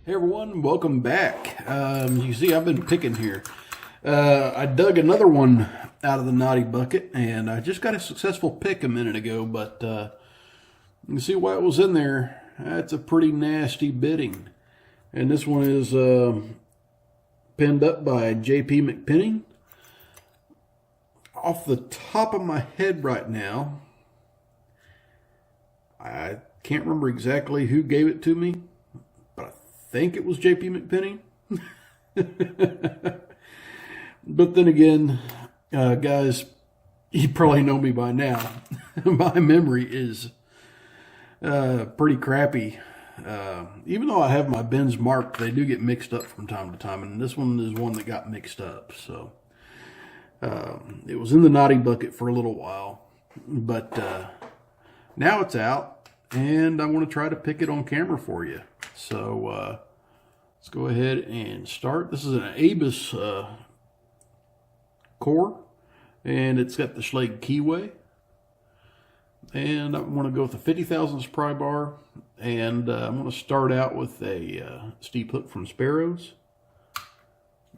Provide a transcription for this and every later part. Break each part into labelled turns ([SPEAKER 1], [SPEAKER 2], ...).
[SPEAKER 1] Hey everyone, welcome back. You see I've been picking here. I dug another one out of the naughty bucket and I just got a successful pick a minute ago, but you can see why it was in there. That's a pretty nasty bidding. And this one is pinned up by McPinning. Off the top of my head right now, I can't remember exactly who gave it to me, but I think it was McPinning. But then again, guys, you probably know me by now. My memory is pretty crappy. Even though I have my bins marked, they do get mixed up from time to time, and this one is one that got mixed up. So it was in the naughty bucket for a little while, but now it's out, and I want to try to pick it on camera for you. So let's go ahead and start. This is an Avis core, and it's got the Schlage keyway. And I want to go with a 50 thousandths pry bar, and I'm going to start out with a steep hook from Sparrows.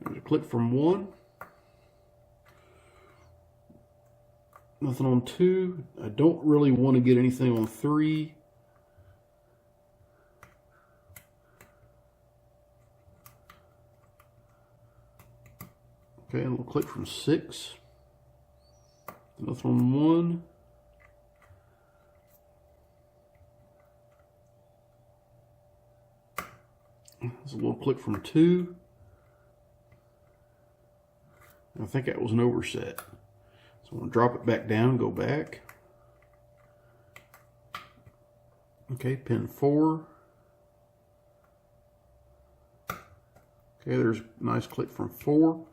[SPEAKER 1] There's a click from 1. Nothing on 2. I don't really want to get anything on 3. Okay, a little click from 6. Nothing on 1. There's a little click from 2. I think that was an overset. So I'm going to drop it back down, go back. Okay, pin 4. Okay, there's a nice click from 4.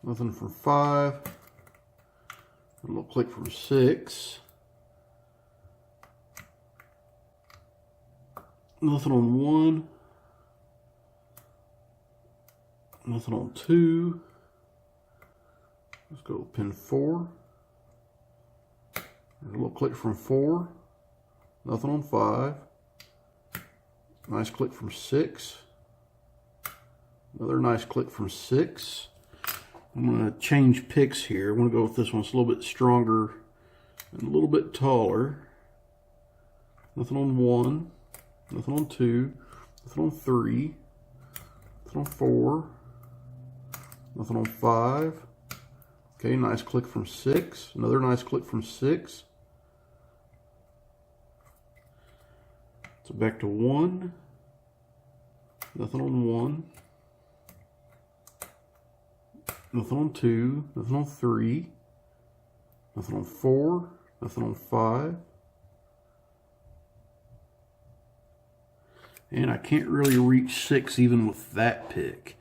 [SPEAKER 1] Nothing from 5. A little click from 6. Nothing on 1. Nothing on 2. Let's go with pin 4. There's a little click from 4. Nothing on 5. Nice click from 6. Another nice click from 6. I'm going to change picks here. I'm going to go with this one. It's a little bit stronger and a little bit taller. Nothing on 1. Nothing on 2. Nothing on 3. Nothing on 4. Nothing on 5. Okay, nice click from 6. Another nice click from 6. So back to 1. Nothing on 1. Nothing on 2. Nothing on 3. Nothing on 4. Nothing on 5. And I can't really reach 6 even with that pick.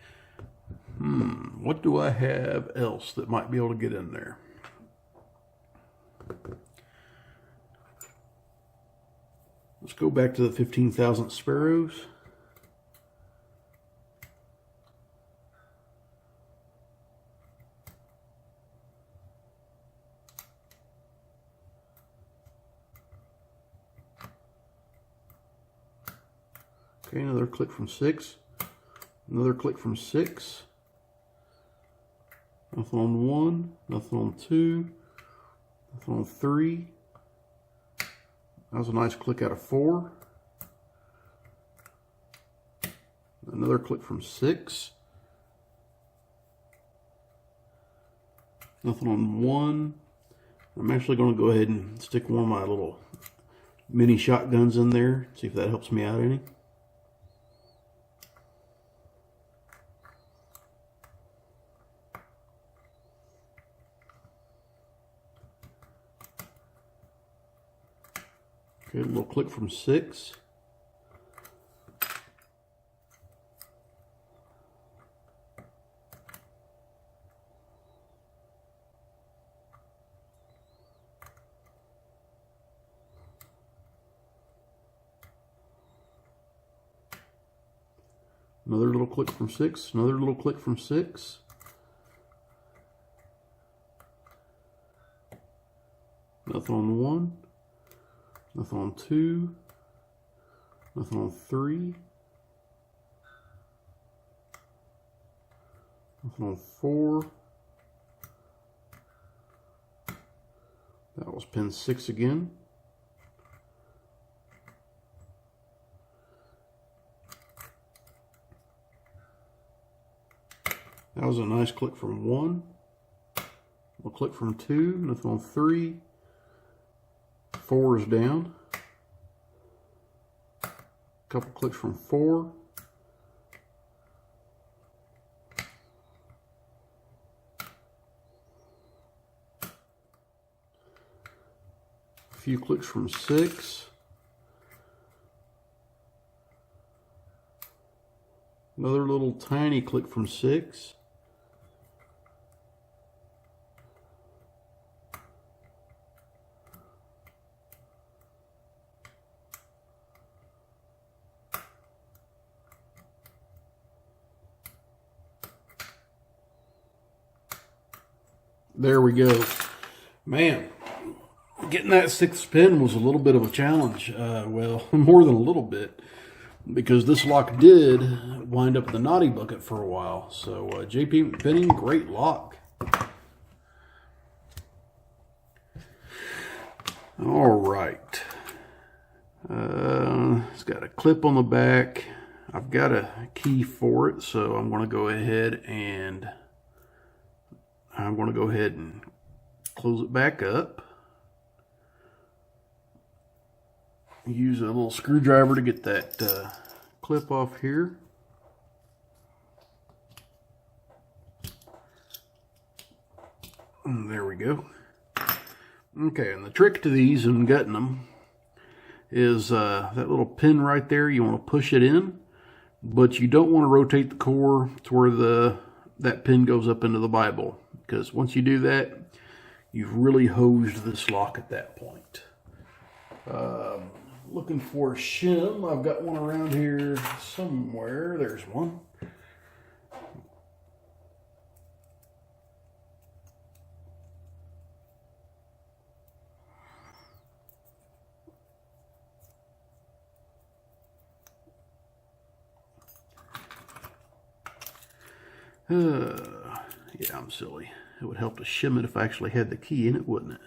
[SPEAKER 1] What do I have else that might be able to get in there? Let's go back to the 15 thousandth Sparrows. Okay, another click from 6. Another click from 6. Nothing on 1. Nothing on 2. Nothing on 3. That was a nice click out of 4. Another click from 6. Nothing on 1. I'm actually going to go ahead and stick one of my little mini shotguns in there. See if that helps me out any. Okay, a little click from 6. Another little click from 6. Another little click from 6. Nothing on 1. Nothing on 2. Nothing on 3. Nothing on 4. That was pin 6 again. That was a nice click from 1. We'll click from 2. Nothing on 3. 4 is down. Couple clicks from 4. A few clicks from 6. Another little tiny click from 6. There we go. Man, getting that 6th pin was a little bit of a challenge. Well, more than a little bit, because this lock did wind up in the naughty bucket for a while. So JP McPinning, great lock. All right. It's got a clip on the back. I've got a key for it, so I'm going to go ahead and close it back up. Use a little screwdriver to get that clip off here. And there we go. Okay, and the trick to these and gutting them is that little pin right there. You want to push it in, but you don't want to rotate the core to where that pin goes up into the Bible, because once you do that, you've really hosed this lock at that point. Looking for a shim. I've got one around here somewhere. There's one. Yeah, I'm silly. It would help to shim it if I actually had the key in it, wouldn't it?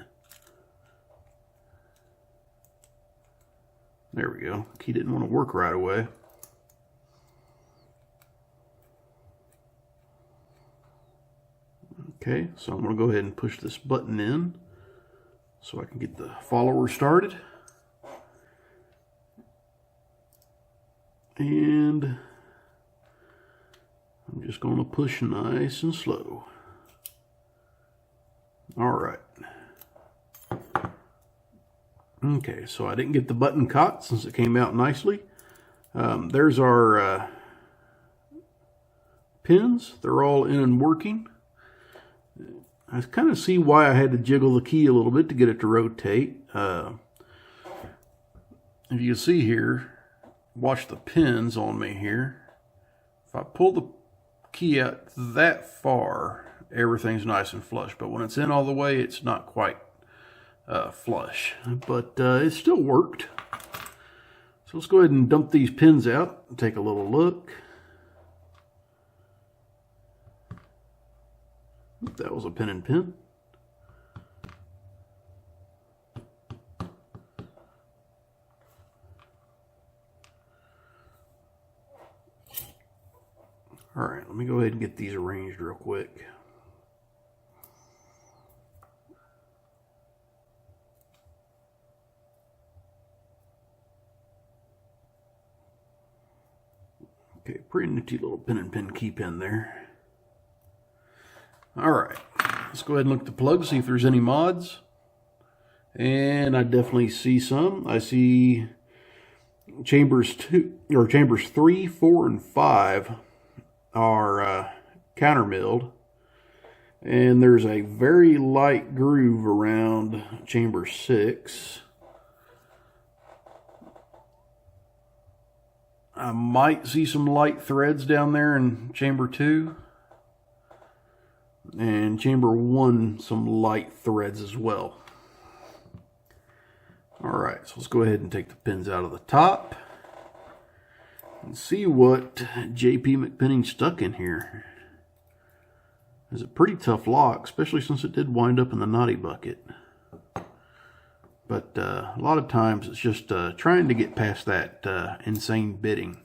[SPEAKER 1] There we go. Key didn't want to work right away. Okay, so I'm going to go ahead and push this button in so I can get the follower started. And I'm just going to push nice and slow. All right. Okay, so I didn't get the button caught since it came out nicely. There's our pins. They're all in and working. I kind of see why I had to jiggle the key a little bit to get it to rotate. If you can see here, watch the pins on me here. If I pull the key out that far, everything's nice and flush, but when it's in all the way, it's not quite flush, but it still worked. So let's go ahead and dump these pins out and take a little look. That was a pin and pin. All right, let me go ahead and get these arranged real quick. Okay, pretty nifty little pin and pin key pin there. All right, let's go ahead and look at the plug, see if there's any mods. And I definitely see some. I see chambers 3, 4, and 5 are counter milled, and there's a very light groove around chamber 6. I might see some light threads down there in chamber 2, and chamber 1 some light threads as well. Alright, so let's go ahead and take the pins out of the top and see what JP McPinning stuck in here. It's a pretty tough lock, especially since it did wind up in the naughty bucket. But a lot of times it's just trying to get past that insane bidding.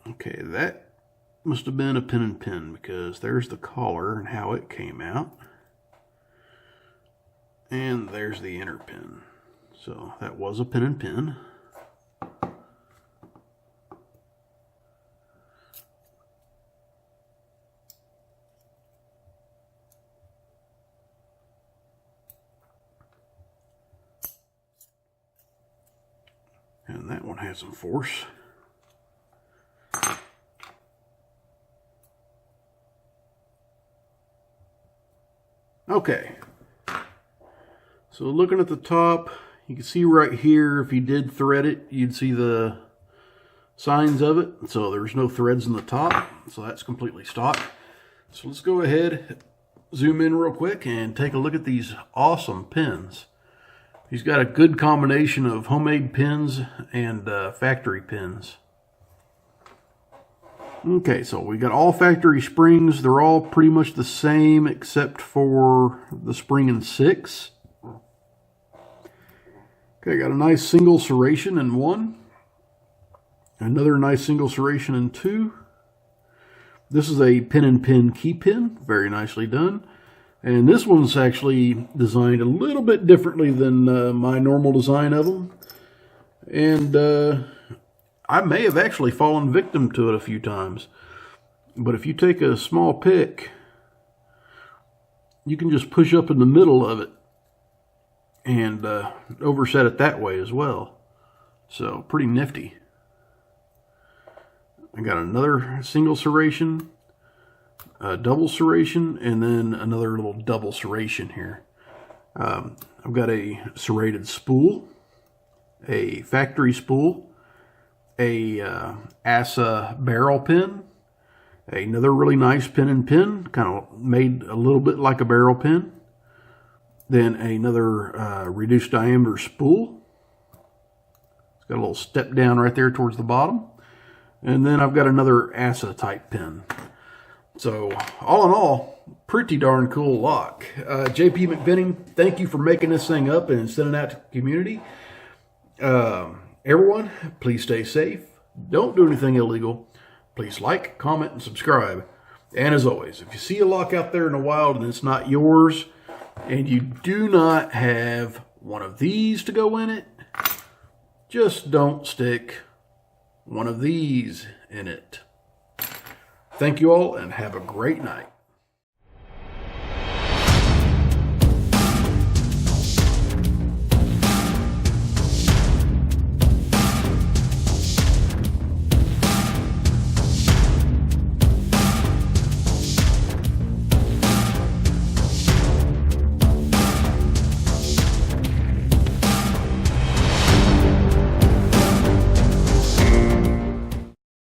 [SPEAKER 1] Okay, that must have been a pin and pin, because there's the collar and how it came out. And there's the inner pin. So that was a pin and pin. And that one has some force. Okay, so looking at the top, you can see right here, if you did thread it, you'd see the signs of it. So there's no threads in the top, so that's completely stock. So let's go ahead, zoom in real quick, and take a look at these awesome pins. He's got a good combination of homemade pins and factory pins. Okay, so we got all factory springs. They're all pretty much the same except for the spring in 6. Okay, got a nice single serration in 1. Another nice single serration in 2. This is a pin and pin key pin, very nicely done. And this one's actually designed a little bit differently than my normal design of them. And I may have actually fallen victim to it a few times. But if you take a small pick, you can just push up in the middle of it and overset it that way as well. So pretty nifty. I got another single serration, a double serration, and then another little double serration here. I've got a serrated spool, a factory spool, a ASA barrel pin, another really nice pin and pin, kind of made a little bit like a barrel pin, then another reduced diameter spool. It's got a little step down right there towards the bottom, and then I've got another ASA type pin. So all in all, pretty darn cool lock. JP McPinning, thank you for making this thing up and sending it out to the community. Everyone, please stay safe. Don't do anything illegal. Please like, comment, and subscribe. And as always, if you see a lock out there in the wild and it's not yours, and you do not have one of these to go in it, just don't stick one of these in it. Thank you all, and have a great night.